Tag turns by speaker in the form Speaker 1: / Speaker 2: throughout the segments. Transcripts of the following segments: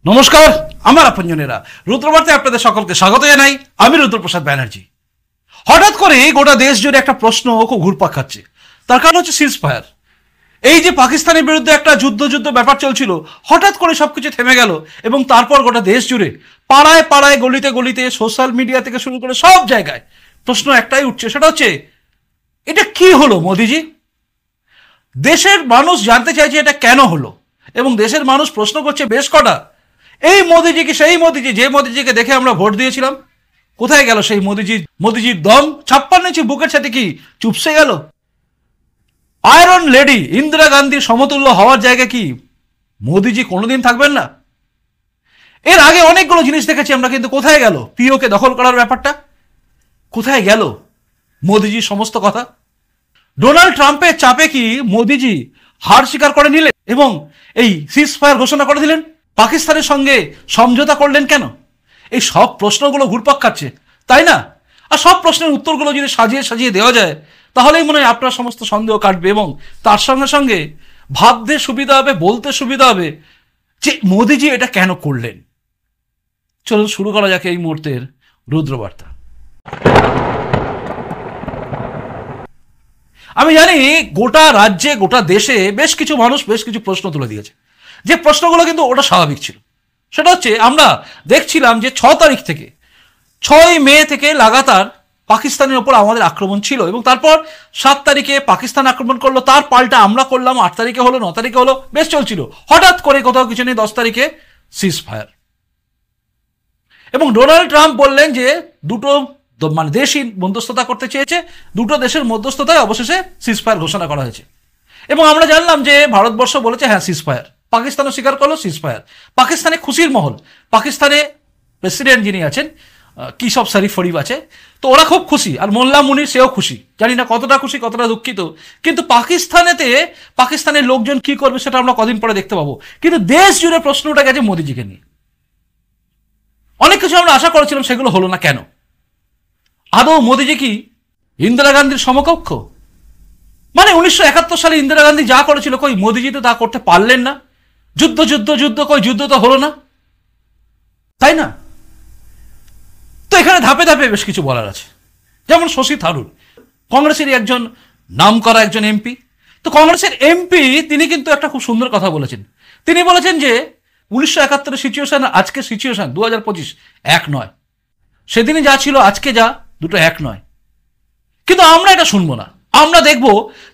Speaker 1: নমস্কার, আমার আপনজনেরা, রুদ্রবার্তায় আপনাদের সকলকে স্বাগত জানাই। আমি রুদ্রপ্রসাদ ব্যানার্জি। হঠাৎ করে গোটা দেশ জুড়ে একটা প্রশ্ন খুব ঘুরপাক খাচ্ছে। তার কারণ হচ্ছে সিজ ফায়ার। এই যে পাকিস্তানের বিরুদ্ধে একটা যুদ্ধ ব্যাপার চলছিল, হঠাৎ করে সবকিছু থেমে গেল এবং তারপর গোটা দেশ জুড়ে পাড়ায় পাড়ায় গলিতে গলিতে সোশ্যাল মিডিয়া থেকে শুরু করে সব জায়গায় প্রশ্ন একটাই উঠছে, সেটা হচ্ছে এটা কি হলো মোদিজি? দেশের মানুষ জানতে চাইছে এটা কেন হলো, এবং দেশের মানুষ প্রশ্ন করছে বেশ কটা, এই মোদিজি কি সেই মোদিজি যে মোদিজিকে দেখে আমরা ভোট দিয়েছিলাম? কোথায় গেল সেই মোদিজির দম? 56 ইঞ্চি বুকের সাথে কি চুপসে গেল? আয়রন লেডি ইন্দিরা গান্ধীর সমতুল্য হওয়ার জায়গা কি মোদিজি কোনোদিন থাকবেন না? এর আগে অনেকগুলো জিনিস দেখেছি আমরা, কিন্তু কোথায় গেল পিওকে দখল করার ব্যাপারটা? কোথায় গেল মোদিজির সমস্ত কথা? ডোনাল্ড ট্রাম্পের চাপে কি মোদিজি হার স্বীকার করে নিলেন এবং এই সিজ ফায়ার ঘোষণা করে দিলেন? পাকিস্তানের সঙ্গে সমঝোতা করলেন কেন? এই সব প্রশ্নগুলো ঘুরপাক খাচ্ছে, তাই না? আর সব প্রশ্নের উত্তরগুলো যদি সাজিয়ে সাজিয়ে দেওয়া যায়, তাহলেই মনে হয় আপনার সমস্ত সন্দেহ কাটবে এবং তার সঙ্গে সঙ্গে ভাবতে সুবিধা হবে, বলতে সুবিধা হবে যে মোদিজি এটা কেন করলেন। চলুন শুরু করা যাক এই মুহূর্তের রুদ্রবার্তা। আমি জানি গোটা রাজ্যে গোটা দেশে বেশ কিছু মানুষ বেশ কিছু প্রশ্ন তুলে দিয়েছে, যে প্রশ্নগুলো কিন্তু ওটা স্বাভাবিক ছিল। সেটা হচ্ছে, আমরা দেখছিলাম যে 6 মে থেকে লাগাতার পাকিস্তানের ওপর আমাদের আক্রমণ ছিল এবং তারপর 7 তারিখে পাকিস্তান আক্রমণ করলো, তার পাল্টা আমরা করলাম, 8 তারিখে হলো, 9 তারিখে হলো, বেশ চলছিল। হঠাৎ করে কোথাও কিছু নেই, 10 তারিখে সিজ ফায়ার। এবং ডোনাল্ড ট্রাম্প বললেন যে দুটো দেশই মধ্যস্থতা করতে চেয়েছে, দুটো দেশের মধ্যস্থতায় অবশেষে সিজ ফায়ার ঘোষণা করা হয়েছে। এবং আমরা জানলাম যে ভারতবর্ষ বলেছে হ্যাঁ সিজ ফায়ার, পাকিস্তানও স্বীকার করলো সিজ ফায়ার। পাকিস্তানে খুশির মহল, পাকিস্তানে প্রেসিডেন্ট যিনি আছেন কি সব শরীফ ফরিফ আছে, তো ওরা খুব খুশি, আর মোল্লা মুনির সেও খুশি। জানি না কতটা খুশি কতটা দুঃখিত, কিন্তু পাকিস্তানের লোকজন কি করবে সেটা আমরা কদিন পরে দেখতে পাবো। কিন্তু দেশ জুড়ে প্রশ্ন উঠে গেছে মোদিজিকে নিয়ে। অনেক কিছু আমরা আশা করেছিলাম, সেগুলো হলো না কেন? আদৌ মোদিজি কি ইন্দিরা গান্ধীর সমকক্ষ? 1971 সালে ইন্দিরা গান্ধী যা করেছিল, কই মোদিজি তো তা করতে পারলেন না। যুদ্ধ কই যুদ্ধ তো হলো না, তাই না? তো এখানে ধাপে ধাপে বেশ কিছু বলার আছে। যেমন শশী থারুর, কংগ্রেসের একজন নামকরা একজন এমপি। তো কংগ্রেসের এমপি তিনি কিন্তু একটা খুব সুন্দর কথা বলেছেন। তিনি বলেছেন যে 1971 সিচুয়েশন আজকের সিচুয়েশন 2025 এক নয়, সেদিনে যা ছিল আজকে যা, দুটো এক নয়। কিন্তু আমরা এটা শুনবো না। আমরা দেখব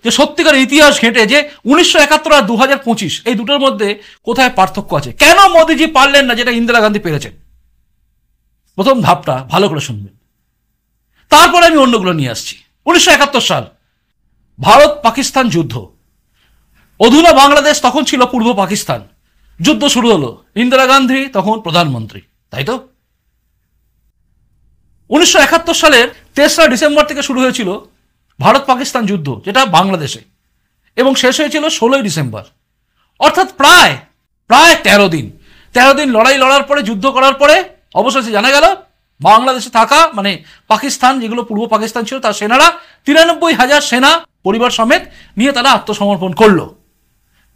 Speaker 1: যে সত্যিকার ইতিহাস ঘেঁটে যে 1971 আর 2025 এই দুটোর মধ্যে কোথায় পার্থক্য আছে, কেন মোদিজি পারলেন না যেটা ইন্দিরা গান্ধী পেরেছেন। প্রথম ধাপটা ভালো করে শুনবেন, তারপরে আমি অন্যগুলো নিয়ে আসছি। 1971 সাল ভারত পাকিস্তান যুদ্ধ, অধুনা বাংলাদেশ তখন ছিল পূর্ব পাকিস্তান। যুদ্ধ শুরু হলো, ইন্দিরা গান্ধী তখন প্রধানমন্ত্রী, তাই তো? 1971 সালের 3রা ডিসেম্বর থেকে শুরু হয়েছিল ভারত পাকিস্তান যুদ্ধ, যেটা বাংলাদেশে, এবং শেষ হয়েছিল 16ই ডিসেম্বর। অর্থাৎ প্রায় 13 দিন লড়ার পরে, যুদ্ধ করার পরে অবশেষে জানা গেল বাংলাদেশে থাকা পাকিস্তান, যেগুলো পূর্ব পাকিস্তান ছিল, তার সেনারা 93,000 সেনা পরিবার সমেত নিয়ে তারা আত্মসমর্পণ করলো।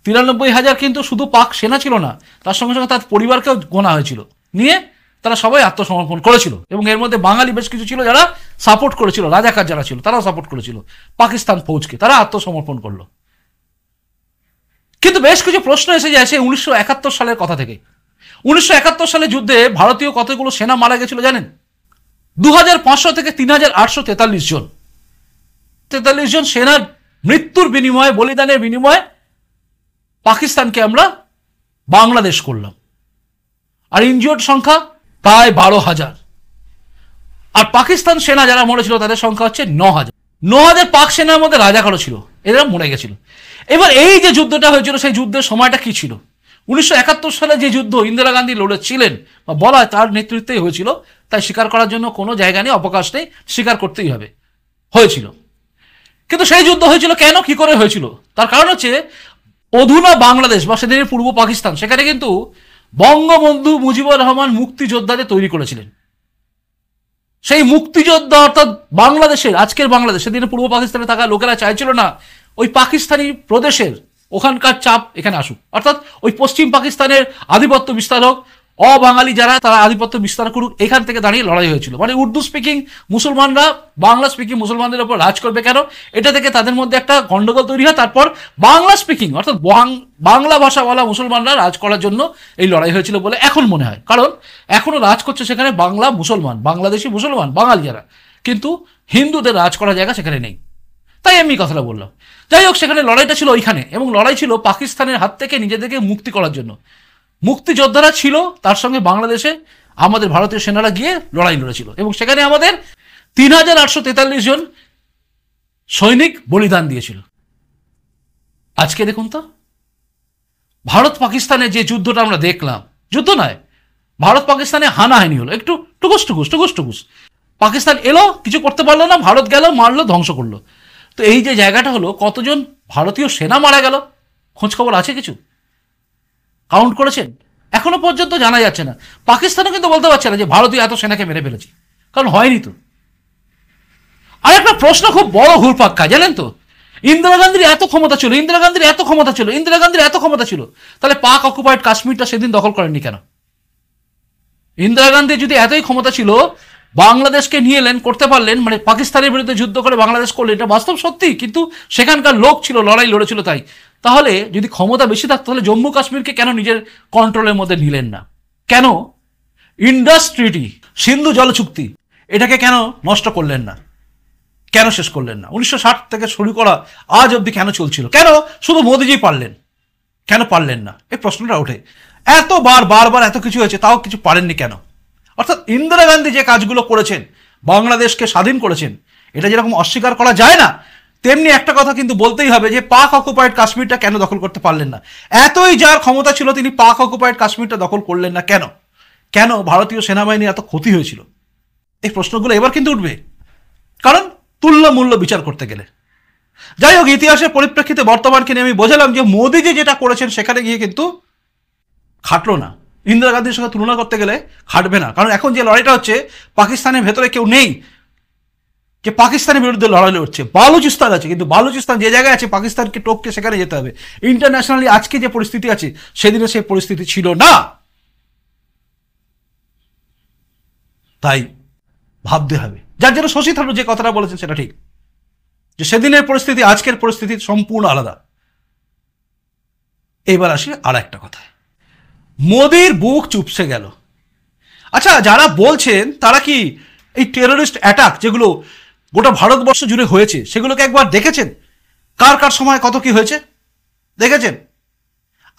Speaker 1: 93,000 কিন্তু শুধু পাক সেনা ছিল না, তার সঙ্গে সঙ্গে তার পরিবারকেও গোনা হয়েছিল, নিয়ে তারা সবাই আত্মসমর্পণ করেছিল। এবং এর মধ্যে বাঙালি বেশ কিছু ছিল যারা সাপোর্ট করেছিল, রাজাকার যারা ছিল তারাও সাপোর্ট করেছিল পাকিস্তান ফৌজকে, তারা আত্মসমর্পণ করলো। কিন্তু বেশ কিছু প্রশ্ন এসে যায় সেই 1971 সালের কথা থেকে। 1971 সালে যুদ্ধে ভারতীয় কতগুলো সেনা মারা গেছিল জানেন? 2500 থেকে 3843 জন। 43 জন সেনার মৃত্যুর বিনিময়ে, বলিদানের বিনিময়ে পাকিস্তানকে আমরা বাংলাদেশ করলাম। আর ইনজিওর্ড সংখ্যা প্রায় 12,000। আর পাকিস্তান সেনা যারা মরেছিল তাদের সংখ্যা হচ্ছে 9,000। 9,000 পাক সেনার মধ্যে রাজাকারও ছিল, এরা মরে গেছিল। এবার এই যে যুদ্ধটা হয়েছিল, সেই যুদ্ধের সময়টা কি ছিল? 1971 সালে যে যুদ্ধ ইন্দিরা গান্ধী লড়েছিলেন, বা বলা হয় তার নেতৃত্বেই হয়েছিল, তাই স্বীকার করার জন্য কোনো জায়গা নেই, অবকাশ নেই, স্বীকার করতেই হবে, হয়েছিল। কিন্তু সেই যুদ্ধ হয়েছিল কেন, কি করে হয়েছিল? তার কারণ হচ্ছে অধুনা বাংলাদেশ বা সেদিনের পূর্ব পাকিস্তান, সেখানে কিন্তু বঙ্গবন্ধু মুজিবুর রহমান মুক্তিযোদ্ধাদের তৈরি করেছিলেন। সেই মুক্তিযোদ্ধা অর্থাৎ বাংলাদেশের, আজকের বাংলাদেশ, সেদিনে পূর্ব পাকিস্তানে থাকা লোকেরা চাইছিল না ওই পাকিস্তানি প্রদেশের ওখানকার চাপ এখানে আসুক, অর্থাৎ ওই পশ্চিম পাকিস্তানের আধিপত্য বিস্তার হোক, অবাঙালি যারা তারা আধিপত্য বিস্তার করুক, এখান থেকে দাঁড়িয়ে লড়াই হয়েছিল। মানে উর্দু স্পিকিং মুসলমানরা বাংলা স্পিকিং মুসলমানদের উপর রাজ করবে কেন, এটা থেকে তাদের মধ্যে একটা গন্ডগোল তৈরি হয়। তারপর বাংলা স্পিকিং অর্থাৎ বাংলা ভাষাওয়ালা মুসলমানরা রাজ করার জন্য এই লড়াই হয়েছিল বলে এখন মনে হয়, কারণ এখনো রাজ করছে সেখানে বাংলা মুসলমান, বাংলাদেশি মুসলমান, বাঙালি যারা, কিন্তু হিন্দুদের রাজ করার জায়গা সেখানে নেই। তাই আমি কথাটা বললাম। যাই হোক, সেখানে লড়াইটা ছিল ওইখানে, এবং লড়াই ছিল পাকিস্তানের হাত থেকে নিজেদেরকে মুক্তি করার জন্য। মুক্তিযোদ্ধারা ছিল, তার সঙ্গে বাংলাদেশে আমাদের ভারতীয় সেনারা গিয়ে লড়াই লড়েছিল, এবং সেখানে আমাদের 3843 জন সৈনিক বলিদান দিয়েছিল। আজকে দেখুন তো, ভারত পাকিস্তানের যে যুদ্ধটা আমরা দেখলাম, যুদ্ধ নয়, ভারত পাকিস্তানে হানাহানি হলো, একটু টুকুস টুকুস টুকুস টুকুস, পাকিস্তান এলো, কিছু করতে পারলো না, ভারত গেল, মারলো, ধ্বংস করলো। তো এই যে জায়গাটা হলো, কতজন ভারতীয় সেনা মারা গেল, খোঁজ খবর আছে কিছু? কাউন্ট করেছেন? এখনো পর্যন্ত জানা যাচ্ছে না। পাকিস্তানও কিন্তু বলতে পারছে না যে ভারতীয় এত সেনাকে মেরে ফেলেছি, কারণ হয়নি তো। আর একটা প্রশ্ন খুব বড় ঘুরপাক খায়, জানেন তো, ইন্দিরা গান্ধীর এত ক্ষমতা ছিল, ইন্দিরা গান্ধীর এত ক্ষমতা ছিল, ইন্দিরা গান্ধীর এত ক্ষমতা ছিল, তাহলে পাক অকুপাইড কাশ্মীরটা সেদিন দখল করেননি কেন? ইন্দিরা গান্ধীর যদি এতই ক্ষমতা ছিল, বাংলাদেশকে নিয়ে এলেন, করতে পারলেন, মানে পাকিস্তানের বিরুদ্ধে যুদ্ধ করে বাংলাদেশ করলেন, এটা বাস্তব সত্যি, কিন্তু সেখানকার লোক ছিল, লড়াই লড়েছিল। তাই তাহলে যদি ক্ষমতা বেশি থাকতো, তাহলে জম্মু কাশ্মীরকে কেন নিজের কন্ট্রোলের মধ্যে নিলেন না? কেন ইন্ডাস ট্রিটি, সিন্ধু জল চুক্তি, এটাকে কেন নষ্ট করলেন না? কেন শেষ করলেন না? 1960 থেকে শুরু করা আজ অব্দি কেন চলছিল? কেন শুধু মোদিজি পারলেন, কেন পারলেন না? এই প্রশ্নটা ওঠে। বারবার এত কিছু হয়েছে, তাও কিছু পারেননি কেন? অর্থাৎ ইন্দিরা গান্ধী যে কাজগুলো করেছেন, বাংলাদেশকে স্বাধীন করেছেন, এটা যেরকম অস্বীকার করা যায় না, তেমনি একটা কথা কিন্তু বলতেই হবে যে পাক অকুপাইড কাশ্মীরটা কেন দখল করতে পারলেন না? এতই যার ক্ষমতা ছিল, তিনি পাক অকুপাইড কাশ্মীরটা দখল করলেন না কেন? কেন ভারতীয় সেনাবাহিনীর এত ক্ষতি হয়েছিল? এই প্রশ্নগুলো এবার কিন্তু উঠবে, কারণ তুল্য মূল্য বিচার করতে গেলে। যাই হোক, ইতিহাসের পরিপ্রেক্ষিতে বর্তমানকে নিয়ে আমি বোঝালাম যে মোদিজি যেটা করেছেন সেখানে গিয়ে কিন্তু খাটলো না। ইন্দিরা গান্ধীর সঙ্গে তুলনা করতে গেলে খাটবে না, কারণ এখন যে লড়াইটা হচ্ছে, পাকিস্তানের ভেতরে কেউ নেই যে পাকিস্তানের বিরুদ্ধে লড়াই লড়ছে। বালুচিস্তান আছে, কিন্তু বালুচিস্তান যে জায়গায় আছে, পাকিস্তানকে টপকে সেখানে যেতে হবে। ইন্টারন্যাশনালি আজকে যে পরিস্থিতি আছে, সেদিনে সেই পরিস্থিতি ছিল না। তাই ভাবতে হবে, যার জন্য শশী থারুর যে কথাটা বলেছেন সেটা ঠিক, যে সেদিনের পরিস্থিতি আজকের পরিস্থিতি সম্পূর্ণ আলাদা। এবার আসি আর একটা কথায়, মোদির বুক চুপসে গেল। আচ্ছা, যারা বলছেন তারা কি এই টেররিস্ট অ্যাটাক যেগুলো গোটা ভারতবর্ষ জুড়ে হয়েছে, সেগুলোকে একবার দেখেছেন? কার কার সময় কত কি হয়েছে দেখেছেন?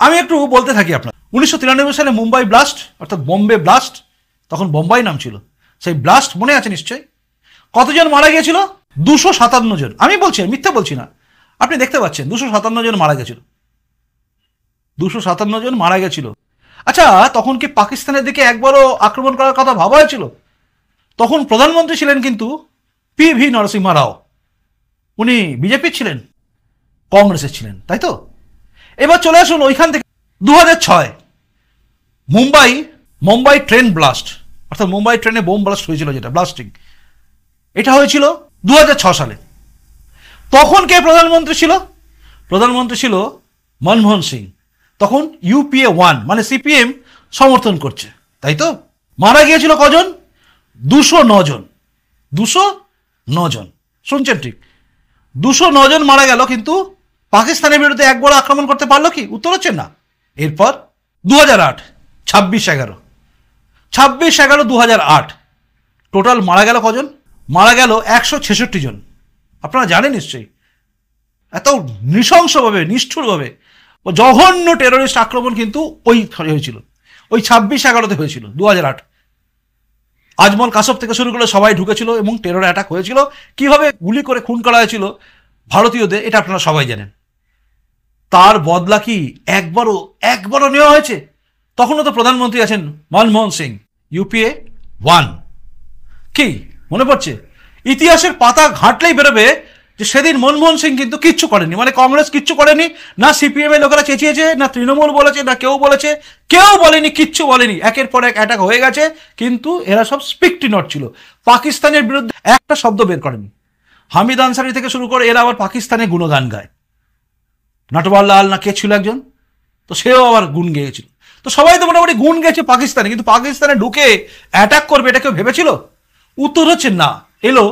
Speaker 1: আমি একটু বলতে থাকি আপনার। 1993 সালে মুম্বাই ব্লাস্ট, অর্থাৎ বোম্বে ব্লাস্ট, তখন বোম্বাই নাম ছিল, সেই ব্লাস্ট মনে আছে নিশ্চয়ই। কতজন মারা গিয়েছিল? 257 জন। আমি বলছি, মিথ্যা বলছি না, আপনি দেখতে পাচ্ছেন 257 জন মারা গেছিল, 257 জন মারা গেছিল। আচ্ছা, তখন কি পাকিস্তানের দিকে একবারও আক্রমণ করার কথা ভাবা হয়েছিল? তখন প্রধানমন্ত্রী ছিলেন কিন্তু PV নরসিংহ রাও, উনি বিজেপির ছিলেন, কংগ্রেসের ছিলেন, তাই তো? এবার চলে আসুন ওইখান থেকে 2006 মুম্বাই ট্রেন ব্লাস্ট, অর্থাৎ মুম্বাই ট্রেনে বোম ব্লাস্ট হয়েছিল, যেটা ব্লাস্টিং, এটা হয়েছিল 2006 সালে। তখন কে প্রধানমন্ত্রী ছিল? প্রধানমন্ত্রী ছিল মনমোহন সিং। তখন UPA 1 মানে CPM সমর্থন করছে, তাই তো? মারা গিয়েছিল কজন? 209 জন। 209 জন, শুনছেন ঠিক, 209 জন মারা গেল। কিন্তু পাকিস্তানের বিরুদ্ধে একবার আক্রমণ করতে পারলো কি? উত্তর হচ্ছে না। এরপর 2008 26/11/2008 টোটাল মারা গেল কজন? মারা গেল 166 জন। আপনারা জানেন নিশ্চয়ই, এত নৃশংসভাবে, নিষ্ঠুরভাবে জঘন্য টেরোরিস্ট আক্রমণ কিন্তু ওই হয়েছিল, ওই 26/11 হয়েছিল 2008। আজমল কাসব থেকে শুরু করে সবাই ঢুকেছিল এবং টেরর অ্যাটাক হয়েছিল। কিভাবে গুলি করে খুন করা হয়েছিল ভারতীয়দের, এটা আপনারা সবাই জানেন। তার বদলা কি একবারও নেওয়া হয়েছে? তখনও তো প্রধানমন্ত্রী আছেন মনমোহন সিং, UPA 1। কি মনে পড়ছে? ইতিহাসের পাতা ঘাঁটলেই বেরোবে যে সেদিন মনমোহন সিং কিন্তু কিচ্ছু করেনি, মানে কংগ্রেস কিচ্ছু করেনি, না CPM এর লোকেরা চেঁচিয়েছে, না তৃণমূল বলেছে, না কেউ বলেছে, কেউ বলেনি, কিচ্ছু বলেনি। একের পর এক অ্যাটাক হয়ে গেছে, কিন্তু এরা সব স্পিকটি নট ছিল, পাকিস্তানের বিরুদ্ধে একটা শব্দ বের করেনি। হামিদ আনসারি থেকে শুরু করে এরা আবার পাকিস্তানের গুণগান গায়। নটওয়ার লাল না কে ছিল একজন, তো সেও আবার গুণ গেয়েছিল। তো তো সবাই তো মোটামুটি গুণ গেছে পাকিস্তানে, কিন্তু পাকিস্তানে ঢুকে অ্যাটাক করবে এটা কেউ ভেবেছিল? উত্তর হচ্ছে না। এলো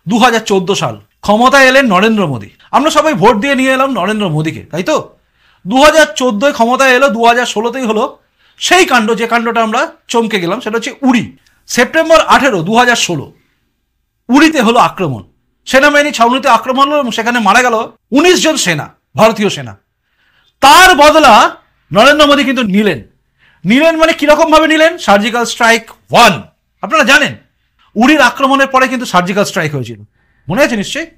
Speaker 1: 2014 সাল, ক্ষমতায় এলেন নরেন্দ্র মোদী। আমরা সবাই ভোট দিয়ে নিয়ে এলাম নরেন্দ্র মোদীকে, তাই তো? 2014 ক্ষমতায় এলো, 2016তেই হলো সেই কাণ্ড, যে কাণ্ডটা আমরা চমকে গেলাম, সেটা হচ্ছে উড়ি। সেপ্টেম্বর 18, 2016 উড়িতে হলো আক্রমণ, সেনাবাহিনী ছাউনিতে আক্রমণ হলো এবং সেখানে মারা গেল 19 জন সেনা, ভারতীয় সেনা। তার বদলা নরেন্দ্র মোদী কিন্তু নিলেন মানে কিরকম ভাবে নিলেন? Surgical strike 1। আপনারা জানেন উড়ির আক্রমণের পরে কিন্তু সার্জিক্যাল স্ট্রাইক হয়েছিল, মনে আছে নিশ্চয়ই?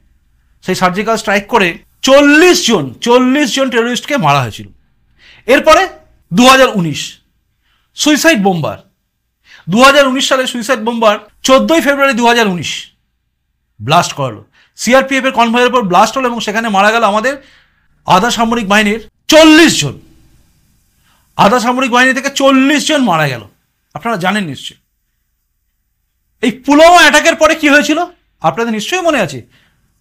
Speaker 1: সেই সার্জিক্যাল স্ট্রাইক করে 40 জন টেররিস্টকে মারা হয়েছিল। এরপরে 2019 সুইসাইড বোম্বার, 2019 সালে সুইসাইড বোম্বার 14 ফেব্রুয়ারি 2019 ব্লাস্ট করালো, সিআরপিএফ এর কনভয়ের উপর ব্লাস্ট হলো এবং সেখানে মারা গেল আমাদের আধা সামরিক বাহিনীর 40 জন। আধা সামরিক বাহিনী থেকে 40 জন মারা গেল, আপনারা জানেন নিশ্চয়ই। এই পুলওয়ামা অ্যাটাকের পরে কি হয়েছিল আপনাদের নিশ্চয়ই মনে আছে।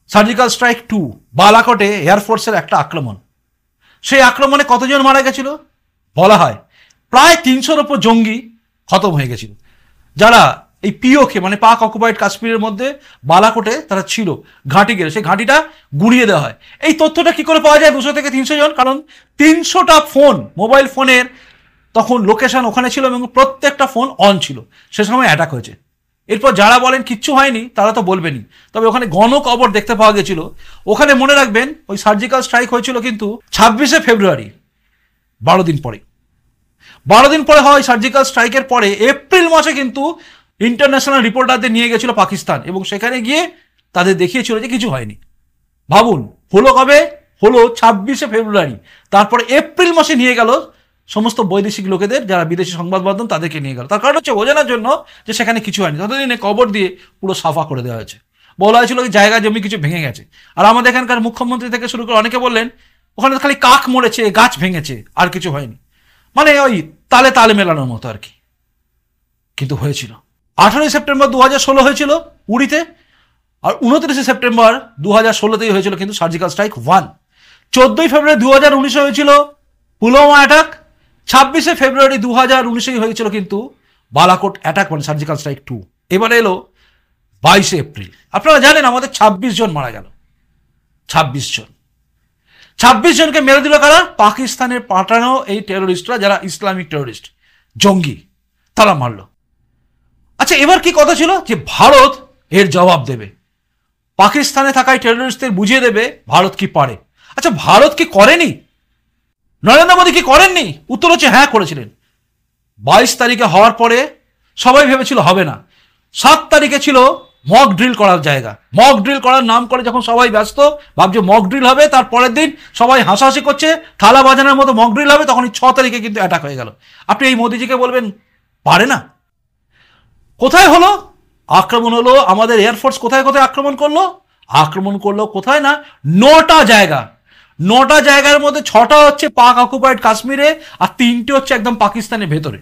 Speaker 1: সার্জিক্যাল স্ট্রাইক 2, বালাকোটে এয়ারফোর্সের একটা আক্রমণ। সেই আক্রমণে কতজন মারা গেছিল? বলা হয় প্রায় 300-র উপর জঙ্গি খতম হয়ে গেছিল, যারা এই পিওকে মানে পাক অকুপাইড কাশ্মীরের মধ্যে বালাকোটে তারা ছিল, ঘাঁটি গেলে সেই ঘাঁটিটা গুঁড়িয়ে দেওয়া হয়। এই তথ্যটা কি করে পাওয়া যায় 200 থেকে 300 জন? কারণ 300টা ফোন, মোবাইল ফোনের তখন লোকেশন ওখানে ছিল এবং প্রত্যেকটা ফোন অন ছিল, সে সময় অ্যাটাক হয়েছে। এরপর যারা বলেন কিচ্ছু হয়নি তারা তো বলবেনই, তবে ওখানে গণকবর দেখতে পাওয়া গেছিল। ওখানে মনে রাখবেন ওই সার্জিক্যাল স্ট্রাইক হয়েছিল কিন্তু 26 ফেব্রুয়ারি, 12 দিন পরে। 12 দিন পরে হয় সার্জিক্যাল স্ট্রাইকের পরে এপ্রিল মাসে কিন্তু ইন্টারন্যাশনাল রিপোর্টারদের নিয়ে গেছিল পাকিস্তান এবং সেখানে গিয়ে তাদের দেখিয়েছিল যে কিছু হয়নি। ভাবুন, হলো কবে? হলো 26 ফেব্রুয়ারি, তারপরে এপ্রিল মাসে নিয়ে গেল সমস্ত বৈদেশিক লোকেদের, যারা বিদেশি সংবাদ মাধ্যম, তাদেরকে নিয়ে গেল। তার কারণ হচ্ছে বোঝানোর জন্য যে সেখানে কিছু হয়নি। ততদিনে কবর দিয়ে পুরো সাফা করে দেওয়া হয়েছে। বলা হয়েছিল জায়গা জমি কিছু ভেঙে গেছে। আর আমাদের এখানকার মুখ্যমন্ত্রী থেকে শুরু করে অনেকে বললেন ওখানে খালি কাক মরেছে, গাছ ভেঙেছে, আর কিছু হয়নি। মানে ওই তালে তালে মেলানোর মতো আর কি। কিন্তু হয়েছিল 18 সেপ্টেম্বর 2016 হয়েছিল উড়িতে, আর 29 সেপ্টেম্বর 2016তেই হয়েছিল কিন্তু সার্জিক্যাল স্ট্রাইক 1। 14 ফেব্রুয়ারি 2019 হয়েছিল পুলওয়ামা অ্যাটাক, 26 ফেব্রুয়ারি 2019 হয়েছিল কিন্তু বালাকোট অ্যাটাক মানে সার্জিক্যাল স্ট্রাইক 2। এবারে এলো 22 এপ্রিল। আপনারা জানেন আমাদের 26 জন মারা গেল। 26 জনকে মেরে দিল কারা? পাকিস্তানের পাঠানো এই টেরোরিস্টরা, যারা ইসলামিক টেরোরিস্ট, জঙ্গি, তারা মারল। আচ্ছা, এবার কি কথা ছিল যে ভারত এর জবাব দেবে, পাকিস্তানে থাকা টেরোরিস্টদের বুঝিয়ে দেবে ভারত কি পারে। আচ্ছা, ভারত কি করেনি? নরেন্দ্র মোদী কি করেননি? উত্তর হচ্ছে হ্যাঁ, করেছিলেন। 22 তারিখে হওয়ার পরে সবাই ভেবেছিল হবে না। 7 তারিখে ছিল মক ড্রিল করার জায়গা। মক ড্রিল করার নাম করে যখন সবাই ব্যস্ত, ভাবছে মক ড্রিল হবে, তার পরের দিন সবাই হাসাহাসি করছে, থালা বাজানোর মতো মক ড্রিল হবে, তখনই 6 তারিখে কিন্তু অ্যাটাক হয়ে গেল। আপনি এই মোদিজিকে বলবেন পারে না? কোথায় হলো আক্রমণ? হলো আমাদের এয়ারফোর্স কোথায় কোথায় আক্রমণ করলো? আক্রমণ করলো কোথায় না, 9টা জায়গা। 9টা জায়গার মধ্যে 6টা হচ্ছে পাক অকুপাইড কাশ্মীরে, আর 3টে হচ্ছে একদম পাকিস্তানের ভেতরে।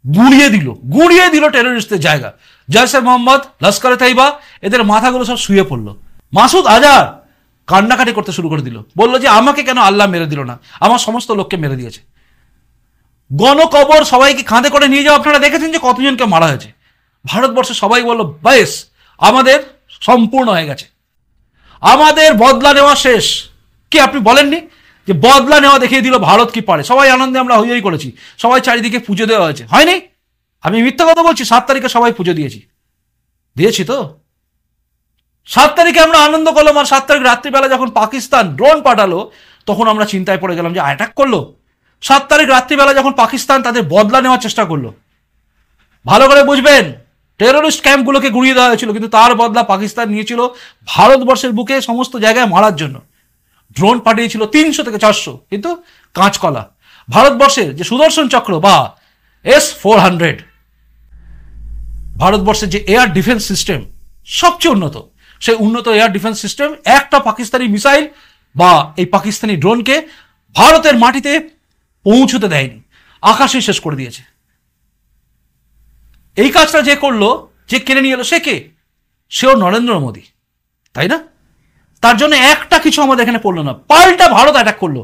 Speaker 1: গুঁড়িয়ে দিল টেরোরিস্টদের জায়গা। জয়সে মোহাম্মদ, লস্করে তৈবা, এদের মাথাগুলো সব শুয়ে পড়লো। মাসুদ আজহার কান্নাকাটি করতে শুরু করে দিল, বললো যে আমাকে কেন আল্লাহ মেরে দিল না, আমার সমস্ত লোককে মেরে দিয়েছে। গণকবর সবাইকে কাঁধে করে নিয়ে যাওয়া, আপনারা দেখেছেন যে কতজনকে মারা হয়েছে। ভারতবর্ষে সবাই বললো বেশ, আমাদের সম্পূর্ণ হয়ে গেছে, আমাদের বদলা নেওয়া শেষ। কি আপনি বলেননি যে বদলা নেওয়া দেখিয়ে দিল ভারত কি পারে? সবাই আনন্দে আমরা হই করেছি, সবাই চারিদিকে পুজো দেওয়া হয়েছে, হয়নি? আমি মিথ্যা কথা বলছি? 7 তারিখে সবাই পুজো দিয়েছি তো। 7 তারিখে আমরা আনন্দ করলাম, আর 7 তারিখ রাত্রিবেলা যখন পাকিস্তান ড্রোন পাঠালো তখন আমরা চিন্তায় পড়ে গেলাম যে অ্যাটাক করলো। 7 তারিখ রাত্রিবেলা যখন পাকিস্তান তাদের বদলা নেওয়ার চেষ্টা করলো, ভালো করে বুঝবেন, টেরোরিস্ট ক্যাম্পগুলোকে গুঁড়িয়ে দেওয়া হয়েছিল, কিন্তু তার বদলা পাকিস্তান নিয়েছিল ভারতবর্ষের বুকে সমস্ত জায়গায় মারার জন্য। ড্রোন পাঠিয়েছিল 300 থেকে 400, কিন্তু কাঁচকলা। ভারতবর্ষের যে সুদর্শন চক্র বা S-400, ভারতবর্ষের যে এয়ার ডিফেন্স সিস্টেম সবচেয়ে উন্নত, সেই উন্নত এয়ার ডিফেন্স সিস্টেম একটা পাকিস্তানি মিসাইল বা এই পাকিস্তানি ড্রোনকে ভারতের মাটিতে পৌঁছতে দেয়নি, আকাশে শেষ করে দিয়েছে। এই কাজটা যে করলো, যে কিনে নিয়ে এলো, সে কে? সেও নরেন্দ্র মোদী, তাই না? তার জন্য একটা কিছু আমাদের এখানে পড়লো না, পাল্টা ভারত অ্যাটাক করলো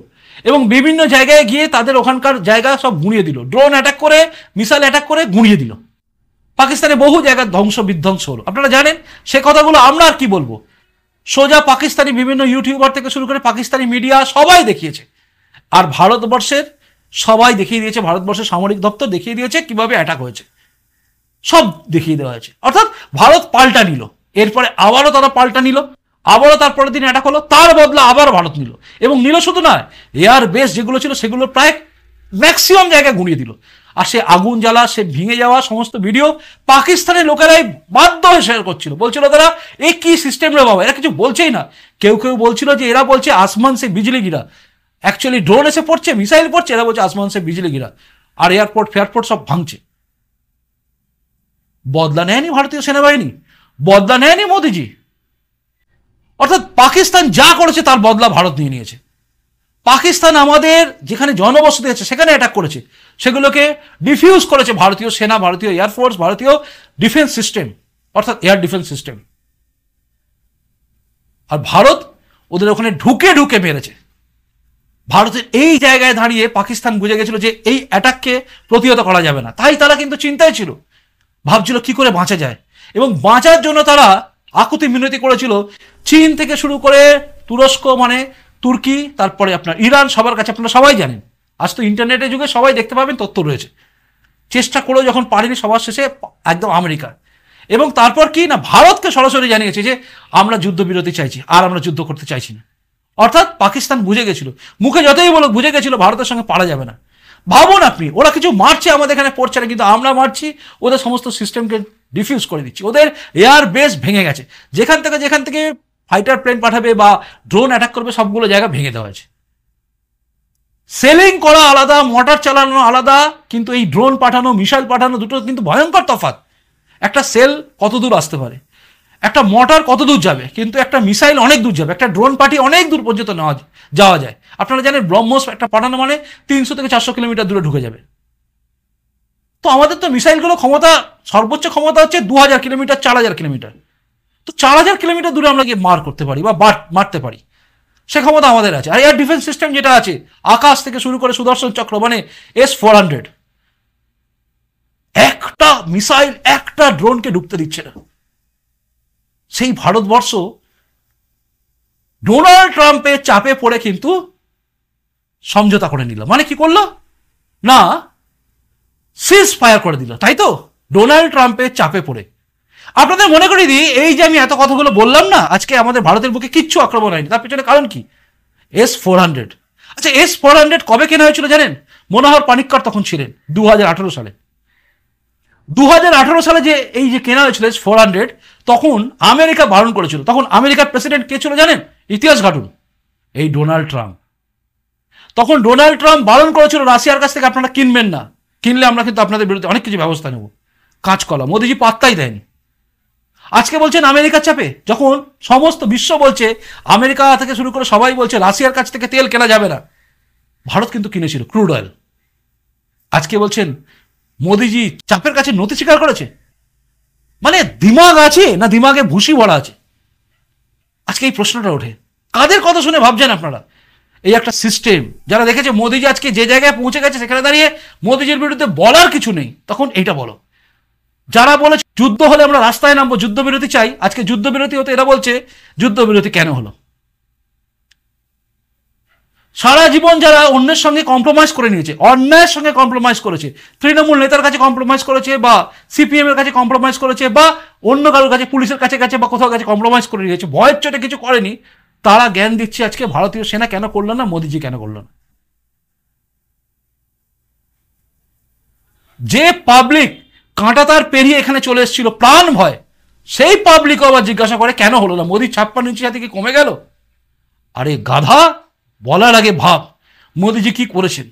Speaker 1: এবং বিভিন্ন জায়গায় গিয়ে তাদের ওখানকার জায়গা সব গুঁড়িয়ে দিল, ড্রোন অ্যাটাক করে, মিসাইল অ্যাটাক করে গুঁড়িয়ে দিল। পাকিস্তানে বহু জায়গার ধ্বংস বিধ্বংস হলো, আপনারা জানেন। সে কথাগুলো আমরা আর কি বলবো, সোজা পাকিস্তানি বিভিন্ন ইউটিউবার থেকে শুরু করে পাকিস্তানি মিডিয়া সবাই দেখিয়েছে। আর ভারতবর্ষের সবাই দেখিয়ে দিয়েছে, ভারতবর্ষের সামরিক দপ্তর দেখিয়ে দিয়েছে কিভাবে অ্যাটাক হয়েছে, সব দেখিয়ে দেওয়া হয়েছে। অর্থাৎ ভারত পাল্টা নিল, এরপরে আবারও তারা পাল্টা নিল, আবারও তার পরের দিন অ্যাটাক হলো, তার বদলা আবার ভারত নিল। এবং নিল শুধু নয়, এয়ার বেস যেগুলো ছিল সেগুলো প্রায় ম্যাক্সিমাম জায়গায় গুঁড়িয়ে দিল। আর সে আগুন জ্বালা, সে ভেঙে যাওয়া সমস্ত ভিডিও পাকিস্তানের লোকেরাই বাধ্য হয়ে শেয়ার করছিল, বলছিল তারা এ কি সিস্টেম রে বাবা, এরা কিছু বলছেই না। কেউ কেউ বলছিল যে এরা বলছে আসমান সে বিজলি গিরা, অ্যাকচুয়ালি ড্রোন এসে পড়ছে, মিসাইল পড়ছে, এরা বলছে আসমান সে বিজলি গিরা। আর এয়ারপোর্ট ফেয়ারপোর্ট সব ভাঙছে। বদলা নেয়নি ভারতীয় সেনাবাহিনী, বদলা নেয়নি মোদিজি। অর্থাৎ পাকিস্তান যা করেছে তার বদলা ভারত নিয়ে নিয়েছে। পাকিস্তান আমাদের যেখানে জনবসতি আছে সেখানে অ্যাটাক করেছে, সেগুলোকে ডিফিউজ করেছে ভারতীয় সেনা, ভারতীয় এয়ারফোর্স, ভারতীয় ডিফেন্স সিস্টেম, অর্থাৎ এয়ার ডিফেন্স সিস্টেম। আর ভারত ওদের ওখানে ঢুকে ঢুকে মেরেছে। ভারতের এই জায়গায় দাঁড়িয়ে পাকিস্তান বুঝে গেছিল যে এই অ্যাটাককে প্রতিহত করা যাবে না, তাই তারা কিন্তু চিন্তায় ছিল, ভাবছিল কি করে বাঁচা যায়। এবং বাঁচার জন্য তারা আকুতি মিনতি করেছিল চীন থেকে শুরু করে তুরস্ক, মানে তুর্কি, তারপরে আপনার ইরান, সবার কাছে আপনারা সবাই জানেন। আজ তো ইন্টারনেটের যুগে সবাই দেখতে পাবেন, তথ্য রয়েছে। চেষ্টা করেও যখন পারেনি, সবার শেষে একদম আমেরিকা। এবং তারপর কি না, ভারতকে সরাসরি জানিয়েছে যে আমরা যুদ্ধবিরতি চাইছি, আর আমরা যুদ্ধ করতে চাইছি না। অর্থাৎ পাকিস্তান বুঝে গেছিল, মুখে যতই বলো বুঝে গেছিল ভারতের সঙ্গে পারা যাবে না। ভাবুন আপনি, ওরা কিছু মারছে আমাদের এখানে পড়ছে না, কিন্তু আমরা মারছি ওদের সমস্ত সিস্টেমকে ডিফিউজ করে দিচ্ছি। ওদের এয়ার বেস ভেঙে গেছে, যেখান থেকে ফাইটার প্লেন পাঠাবে বা ড্রোন অ্যাটাক করবে সবগুলো জায়গা ভেঙে দেওয়া হয়েছে। সেলিং করা আলাদা, মোটর চালানো আলাদা, কিন্তু এই ড্রোন পাঠানো, মিসাইল পাঠানো দুটো কিন্তু ভয়ঙ্কর তফাৎ। একটা সেল কত দূর আসতে পারে, একটা মোটর কত দূর যাবে, কিন্তু একটা মিসাইল অনেক দূর যাবে, একটা ড্রোন পাঠিয়ে অনেক দূর পর্যন্ত যাওয়া যায়। আপনারা জানেন ব্রহ্মোস একটা পাঠানো মানে 300 থেকে 400 কিলোমিটার দূরে ঢুকে যাবে। তো আমাদের তো মিসাইলগুলো ক্ষমতা, সর্বোচ্চ ক্ষমতা হচ্ছে 2000 কিলোমিটার, 4000 কিলোমিটার। তো 4000 কিলোমিটার দূরে আমরা গিয়ে মার করতে পারি বা মারতে পারি, সে ক্ষমতা আমাদের আছে। আর এয়ার ডিফেন্স সিস্টেম যেটা আছে, আকাশ থেকে শুরু করে সুদর্শন চক্র, মানে S-400, একটা মিসাইল একটা ড্রোনকে ঢুকতে দিচ্ছে না। সেই ভারতবর্ষ ডোনাল্ড ট্রাম্পের চাপে পড়ে কিন্তু সমঝোতা করে নিল। মানে কি করলো না, সিজ ফায়ার করে দিল, তাই তো, ডোনাল্ড ট্রাম্পের চাপে পড়ে। আপনাদের মনে করিয়ে দিই, এই যে আমি এত কথাগুলো বললাম না, আজকে আমাদের ভারতের বুকে কিচ্ছু আক্রমণ হয়নি, তার পেছনে কারণ কি, S-400। আচ্ছা, S-400 কবে কেনা হয়েছিল জানেন? মনোহর পানিক্কর তখন ছিলেন 2018 সালে। 2018 সালে যে এই যে কেনা হয়েছিল S-400, তখন আমেরিকা বারণ করেছিল। তখন আমেরিকার প্রেসিডেন্ট কে ছিল জানেন? ইতিহাস ঘাটুন, এই ডোনাল্ড ট্রাম্প। তখন ডোনাল্ড ট্রাম্প বারণ করেছিল রাশিয়ার কাছ থেকে আপনারা কিনবেন না, কিনলে আমরা কিন্তু আপনাদের বিরুদ্ধে অনেক কিছু ব্যবস্থা নেব। কাঁচকলা, মোদিজি পাত্তাই দেয়নি। আজকে বলছেন আমেরিকার চাপে, যখন সমস্ত বিশ্ব বলছে, আমেরিকা থেকে শুরু করে সবাই বলছে রাশিয়ার কাছ থেকে তেল কেনা যাবে না, ভারত কিন্তু কিনেছিল ক্রুড অয়েল। আজকে বলছেন মোদিজি চাপের কাছে নতি স্বীকার করেছে। মানে দিমাগ আছে না দিমাগে ভুসি ভরা আছে? আজকে এই প্রশ্নটা ওঠে। কাদের কথা শুনে ভাবছেন আপনারা? এই একটা সিস্টেম, যারা দেখেছে মোদিজি আজকে যে জায়গায় পৌঁছে গেছে, সেখানে দাঁড়িয়ে মোদিজির বিরুদ্ধে বলার কিছু নেই, তখন এইটা বলো। যারা বলে যুদ্ধ হলে আমরা রাস্তায় নামবো, যুদ্ধবিরতি চাই, আজকে যুদ্ধবিরতি হতে এরা বলছে যুদ্ধবিরতি কেন হলো? সারা জীবন যারা অন্যের সঙ্গে কম্প্রোমাইজ করে নিয়েছে, অন্যায়ের সঙ্গে কম্প্রোমাইজ করেছে, তৃণমূল নেতার কাছে কম্প্রোমাইজ করেছে, বা সিপিএম এর কাছে কম্প্রোমাইজ করেছে, বা অন্য কারোর কাছে, পুলিশের কাছে কাছে বা কোথাও কাছে কম্প্রোমাইজ করে নিয়েছে, ভয়ের চোটে কিছু করেনি, তারা জ্ঞান দিচ্ছে আজকে ভারতীয় সেনা কেন করলো না, মোদিজি কেন করলো না। যে পাবলিক কাঁটাতার পেরিয়ে এখানে চলে এসেছিল প্রাণ ভয়, সেই পাবলিকও আবার জিজ্ঞাসা করে কেন হলো না, মোদি 56 ইঞ্চি হাতে কি কমে গেল? আরে গাধা, বলার আগে ভাব মোদিজি কি করেছেন।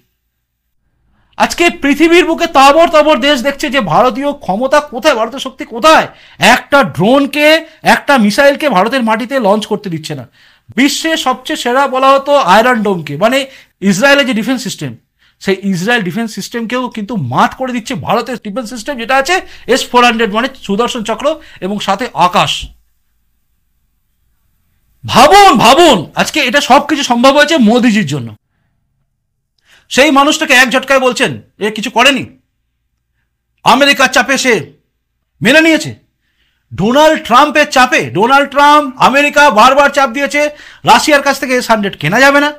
Speaker 1: আজকে পৃথিবীর বুকে তাবর তাবর দেশ দেখছে যে ভারতীয় ক্ষমতা কোথায়, ভারতের শক্তি কোথায়। একটা ড্রোনকে, একটা মিসাইলকে ভারতের মাটিতে লঞ্চ করতে দিচ্ছে না। বিশ্বের সবচেয়ে সেরা বলা হতো আয়রন ডোমকে, মানে ইসরায়েলের যে ডিফেন্স সিস্টেম, সেই ইসরায়েল ডিফেন্স সিস্টেমকেও কিন্তু মাত করে দিচ্ছে ভারতের ডিফেন্স সিস্টেম, যেটা আছে S-400, মানে সুদর্শন চক্র, এবং সাথে আকাশ। ভাবুন ভাবুন, আজকে এটা সবকিছু সম্ভব হয়েছে মোদিজির জন্য। সেই মানুষটাকে এক ঝটকায় বলছেন এ কিছু করেনি, আমেরিকার চাপে সে মেনে নিয়েছে। ডোনাল্ড ট্রাম্পের চাপে, ডোনাল্ড ট্রাম্প আমেরিকা বারবার চাপ দিয়েছে রাশিয়ার কাছ থেকে S-100 কেনা যাবে না,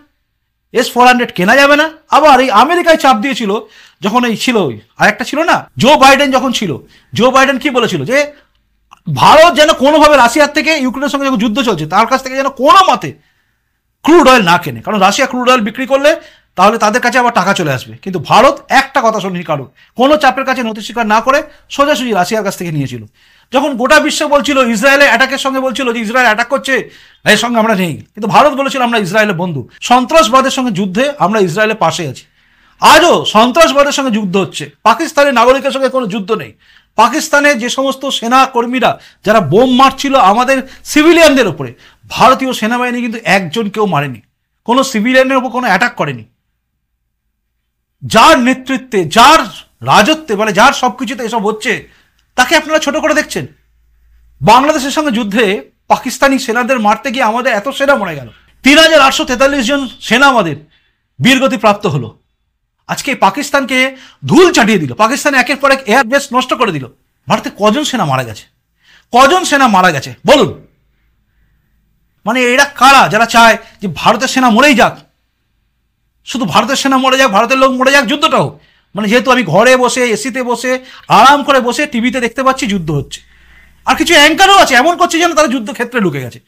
Speaker 1: S-400 কেনা যাবে না। আবার এই আমেরিকায় চাপ দিয়েছিল যখন এই ছিল আরেকটা ছিল না জো বাইডেন, যখন ছিল জো বাইডেন কি বলেছিল যে ভারত যেন কোনোভাবে রাশিয়ার থেকে, ইউক্রেনের সঙ্গে যখন যুদ্ধ চলছে তার কাছ থেকে যেন কোনো মতে ক্রুড অয়েল না কেনে, কারণ রাশিয়া ক্রুড অয়েল বিক্রি করলে তাহলে তাদের কাছে আবার টাকা চলে আসবে। কিন্তু ভারত একটা কথা শোনেনি কারো, কোনো চাপের কাছে নথি স্বীকার না করে সোজাসুজি রাশিয়ার কাছ থেকে নিয়েছিল। যখন গোটা বিশ্ব বলছিল ইসরায়েলের অ্যাটাকের সঙ্গে বলছিল যে ইসরায়েল অ্যাটাক করছে, এর সঙ্গে আমরা নেই, কিন্তু ভারত বলেছিল আমরা ইসরায়েলের বন্ধু, সন্ত্রাসবাদের সঙ্গে যুদ্ধে আমরা ইসরায়েলের পাশে আছি। আজও সন্ত্রাসবাদের সঙ্গে যুদ্ধ হচ্ছে, পাকিস্তানের নাগরিকের সঙ্গে কোনো যুদ্ধ নেই। পাকিস্তানের যে সমস্ত সেনা কর্মীরা যারা বোম মারছিল আমাদের সিভিলিয়ানদের উপরে, ভারতীয় সেনাবাহিনী কিন্তু একজন কেউ মারেনি, কোনো সিভিলিয়ানের উপর কোনো অ্যাটাক করেনি। যার নেতৃত্বে, যার রাজত্বে, মানে যার সবকিছুতে এসব হচ্ছে, তাকে আপনারা ছোট করে দেখছেন। বাংলাদেশের সঙ্গে যুদ্ধে পাকিস্তানি সেনাদের মারতে গিয়ে আমাদের এত সেনা মরে গেল, 3843 জন সেনা আমাদের বীরগতি প্রাপ্ত হলো। আজকে পাকিস্তানকে ধুল চাটিয়ে দিল, পাকিস্তান একের পর এক এয়ার বেস নষ্ট করে দিল। ভারতে কজন সেনা মারা গেছে, কজন সেনা মারা গেছে বলুন? মানে এরা কারা যারা চায় যে ভারতের সেনা মরেই যাক, শুধু ভারতের সেনা মরে যাক, ভারতের লোক মরে যাক, যুদ্ধটাও মানে যেহেতু আমি ঘরে বসে এসিতে বসে আরাম করে বসে টিভিতে দেখতে পাচ্ছি যুদ্ধ হচ্ছে, আর কিছু অ্যাঙ্কারও আছে এমন করছে যেন তারা যুদ্ধক্ষেত্রে ঢুকে গেছে,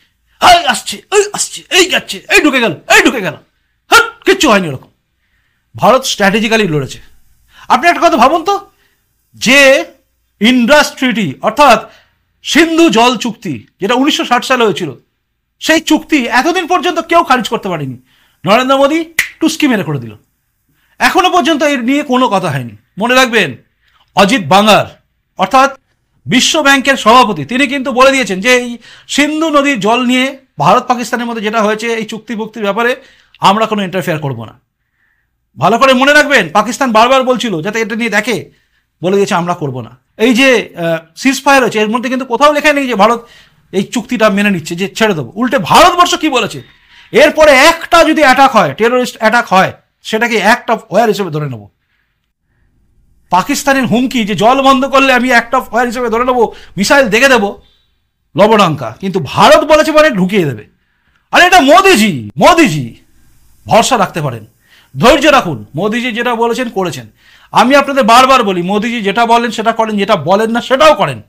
Speaker 1: এই আসছে এই আসছে এই যাচ্ছে এই ঢুকে গেল এই ঢুকে গেল, হ্যাঁ কিচ্ছু হয়নি এরকম। ভারত স্ট্র্যাটেজিক্যালি লড়েছে। আপনি একটা কথা ভাবুন তো, যে ইন্ডাস ট্রিটি অর্থাৎ সিন্ধু জল চুক্তি যেটা 1960 সালে হয়েছিল, সেই চুক্তি এতদিন পর্যন্ত কেউ খারিজ করতে পারেনি, নরেন্দ্র মোদী টুস্কি মেরে করে দিল। এখনো পর্যন্ত এর নিয়ে কোনো কথা হয়নি। মনে রাখবেন অজিত বাঙ্গার অর্থাৎ বিশ্ব ব্যাংকের সভাপতি, তিনি কিন্তু বলে দিয়েছেন যে এই সিন্ধু নদীর জল নিয়ে ভারত পাকিস্তানের মধ্যে যেটা হয়েছে এই চুক্তি ভুক্তির ব্যাপারে আমরা কোনো ইন্টারফেয়ার করব না। ভালো করে মনে রাখবেন, পাকিস্তান বারবার বলছিল যাতে এটা নিয়ে দেখে, বলে দিয়েছে আমরা করব না। এই যে সিজ ফায়ার হয়েছে এর মধ্যে কিন্তু কোথাও লেখা নেই যে ভারত এই চুক্তিটা মেনে নিচ্ছে যে ছেড়ে দেবো। উল্টে ভারতবর্ষ কি বলেছে, এরপরে একটা যদি অ্যাটাক হয়, টেরোরিস্ট অ্যাটাক হয়, সেটাকে অ্যাক্ট অফ ওয়ার হিসেবে ধরে নেব। পাকিস্তানের হুমকি যে জল বন্ধ করলে আমি অ্যাক্ট অফ ওয়ার হিসেবে ধরে নেবো, মিসাইল দেখে দেবো লবণাঙ্কা, কিন্তু ভারত বলেছে মানে ঢুকিয়ে দেবে। আর এটা মোদিজি, মোদিজি ভরসা রাখতে পারেন, ধৈর্য রাখুন। মোদিজি যেটা বলেছেন করেছেন। আমি আপনাদের বারবার বলি, মোদিজি যেটা বলেন সেটা করেন, যেটা বলেন না সেটাও করেন।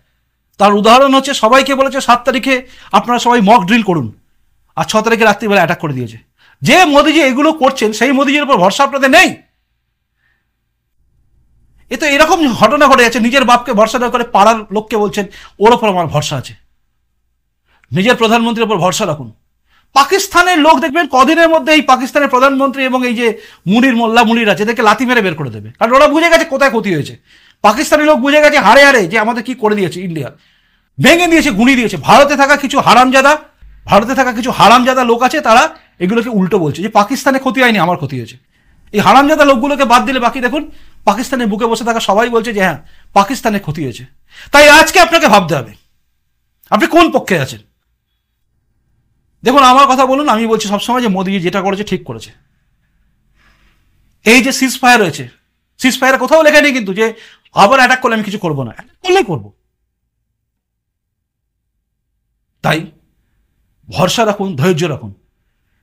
Speaker 1: তার উদাহরণ হচ্ছে সবাইকে বলেছে 7 তারিখে আপনারা সবাই মক ড্রিল করুন, আর 6 তারিখে রাত্রিবেলা অ্যাটাক করে দিয়েছে। যে মোদিজি এগুলো করছেন সেই মোদিজির উপর ভরসা আপনাদের নেই। এ তো এরকম ঘটনা ঘটে যাচ্ছে, নিজের বাপকে ভরসা না করে পাড়ার লোককে বলছেন ওর ওপর আমার ভরসা আছে। নিজের প্রধানমন্ত্রীর উপর ভরসা রাখুন। পাকিস্তানের লোক দেখবেন কদিনের মধ্যে এই পাকিস্তানের প্রধানমন্ত্রী এবং এই যে মুনির মোল্লা মুনির আছে এদেরকে লাথি মেরে বের করে দেবে, কারণ ওরা বুঝে গেছে কোথায় ক্ষতি হয়েছে। পাকিস্তানি লোক বুঝে গেছে হারে হারে যে আমাদের কি করে দিয়েছে ইন্ডিয়া, ভেঙে দিয়েছে, গুঁড়ি দিয়েছে। ভারতে থাকা কিছু হারামজাদা লোক আছে, তারা এগুলোকে উল্টো বলছে যে পাকিস্তানে ক্ষতি হয়নি, আমার ক্ষতি হয়েছে। এই হারামজাদা লোকগুলোকে বাদ দিলে বাকি দেখুন পাকিস্তানের বুকে বসে থাকা সবাই বলছে যে হ্যাঁ পাকিস্তানের ক্ষতি হয়েছে। তাই আজকে আপনাকে ভাবতে হবে আপনি কোন পক্ষে আছেন। দেখুন আমার কথা বলুন, আমি বলছি সবসময় যে মোদিজি যেটা করেছে ঠিক করেছে। এই যে সিজ ফায়ার হয়েছে, সিজ ফায়ারে কোথাও লেখা নেই কিন্তু যে আবার অ্যাটাক করলে আমি কিছু করবো না, করলেই করবো। তাই ভরসা রাখুন, ধৈর্য রাখুন।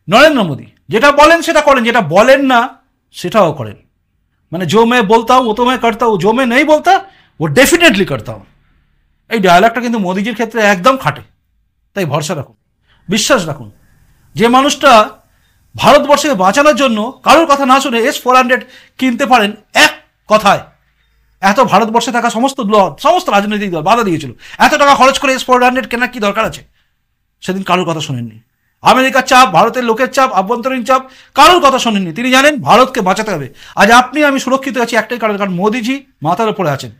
Speaker 1: নরেন্দ্র মোদী যেটা বলেন সেটা করেন, যেটা বলেন না সেটাও করেন। মানে जो मैं बोलता हूं वो तो मैं करता हूं, जो मैं नहीं बोलता वो डेफिनेटली करता हूं। এই ডায়ালগটা কিন্তু মোদিজির ক্ষেত্রে একদম খাটে। তাই ভরসা রাখুন, বিশ্বাস রাখুন। যে মানুষটা ভারতবর্ষকে বাঁচানোর জন্য কারোর কথা না শুনে S-400 কিনতে পারেন এক কথায়, এত ভারতবর্ষে থাকা সমস্ত রাজনৈতিক দল বাধা দিয়েছিল, এত টাকা খরচ করে S-400 কেনার কি দরকার আছে? সেদিন কারোর কথা শোনেননি। আমেরিকার চাপ, ভারতের লোকের চাপ, আভ্যন্তরীণ চাপ, কারোর কথা শোনেননি। তিনি জানেন ভারতকে বাঁচাতে হবে। আজ আপনি আমি সুরক্ষিত আছি একটাই কারণ, কারণ মোদিজি মাথার উপরে আছেন।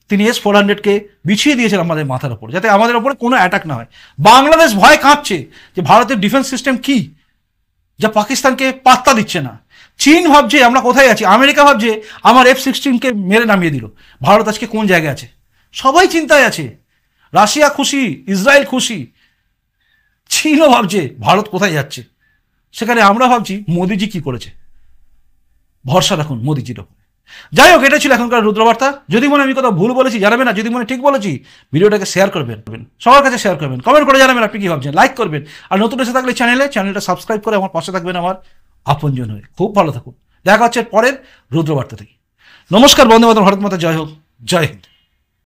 Speaker 1: তিনি S-400 বিছিয়ে দিয়েছেন আমাদের মাথার উপর, যাতে আমাদের উপরে কোনো অ্যাটাক না হয়। বাংলাদেশ ভয় কাঁপছে যে ভারতের ডিফেন্স সিস্টেম কি, যা পাকিস্তানকে পাত্তা দিচ্ছে না। চীন ভাবছে আমরা কোথায় আছি, আমেরিকা ভাবছে আমার F-16 মেরে নামিয়ে দিল। ভারত আজকে কোন জায়গায় আছে? সবাই চিন্তায় আছে। রাশিয়া খুশি, ইসরায়েল খুশি, চীনও ভাবছে ভারত কোথায় যাচ্ছে। সেখানে আমরা ভাবছি মোদিজি কি করেছে। ভরসা রাখুন মোদিজির ওপরে। যাই হোক, এটা ছিল এখনকার রুদ্রবার্তা। যদি মনে আমি কথা ভুল বলেছি জানাবেন, না যদি মনে ঠিক বলেছি ভিডিওটাকে শেয়ার করবেন, সবার কাছে শেয়ার করবেন, কমেন্ট করে জানাবেন আপনি কি ভাবছেন, লাইক করবেন। আর নতুন এসে থাকলে চ্যানেলটা সাবস্ক্রাইব করে আমার পাশে থাকবেন, আমার আপনজন হয়ে। খুব ভালো থাকুন। দেখা হচ্ছে পরের রুদ্রবার্তা থেকে। নমস্কার, বন্দে মাতরম, ভারত মাতা জয় হোক, জয় হিন্দ।